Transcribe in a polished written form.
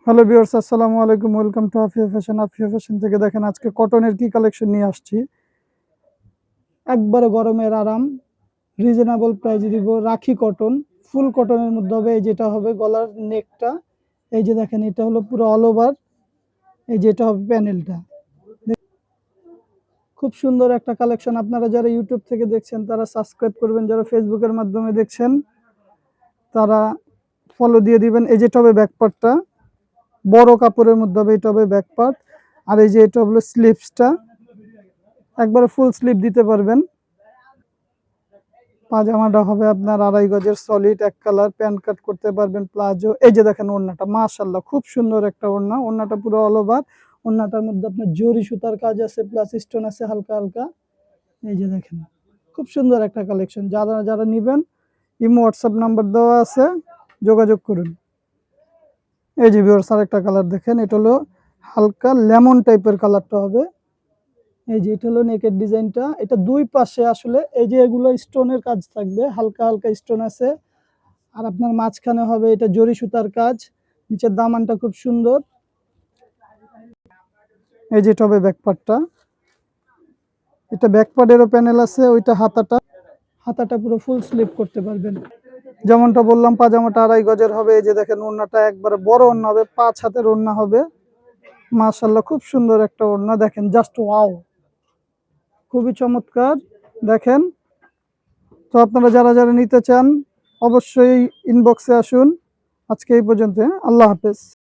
Hello viewers, আসসালামু আলাইকুম। Welcome to Afia fashion. Afia fashion থেকে দেখেন আজকে কটনের কি কালেকশন নিয়ে আসছি। একবারে গরমের আরাম, রিজনেবল প্রাইসে দিব। রাখি কটন, ফুল কটনের মধ্যে হবে। এই যেটা হবে গলার নেকটা, এই যে দেখেন এটা হলো পুরো অল ওভার, এই যেটা হবে প্যানেলটা। খুব সুন্দর একটা কালেকশন। আপনারা যারা ইউটিউব থেকে দেখছেন তারা সাবস্ক্রাইব করবেন, যারা ফেসবুকের মাধ্যমে দেখছেন তারা ফলো দিয়ে দিবেন। এই যেটা হবে ব্যাকপার্টটা, বড় কাপড়ের মধ্যে হবে, এটা হবে ব্যাকপার্ট। আর এই যে এটা হলো স্লিভসটা, একবারে ফুল স্লিভ দিতে পারবেন। পাজামাটা হবে আপনার 2.5 গজের সলিড এক কালার, প্যান্ট কাট করতে পারবেন, প্লাজো। এই যে দেখেন ওড়নাটা, মাশাআল্লাহ খুব সুন্দর একটা ওড়না। ওড়নাটা পুরো অল ওভার। ওড়নাটার মধ্যে আপনার জরি সুতার কাজ আছে, প্লাস স্টোন আছে হালকা হালকা। এই যে দেখেন খুব সুন্দর একটা কালেকশন। যারা যারা নিবেন ইমো হোয়াটসঅ্যাপ নাম্বার দেওয়া আছে, যোগাযোগ করুন। এই যে ভিউয়ার্স, আরেকটা কালার দেখেন, এটা হলো হালকা লেমন টাইপের কালারটা হবে। এই যে এটা হলো নেকের ডিজাইনটা, এটা দুই পাশে আসলে এই যে এগুলো স্টোনের কাজ থাকবে, হালকা হালকা স্টোন আছে। আর আপনার মাঝখানে হবে এটা জরি সুতার কাজ। নিচের দামানটা খুব সুন্দর। এই যে এটা হবে ব্যাকপার্টটা, এটা ব্যাকপার্টেরও প্যানেল আছে। ওইটা হাতাটা, হাতাটা পুরো ফুল স্লিভ করতে পারবেন। যেমনটা বললাম পাজামাটা 2.5 গজের হবে। এই যে দেখেন ওড়নাটা একবারে বড় ওড়না হবে, 5 হাতের ওড়না হবে। মাশাআল্লাহ খুব সুন্দর একটা ওড়না, দেখেন জাস্ট ওয়াও, খুবই চমৎকার। দেখেন, তো আপনারা যারা যারা নিতে চান অবশ্যই ইনবক্সে আসুন। আজকে এই পর্যন্ত, আল্লাহ হাফেজ।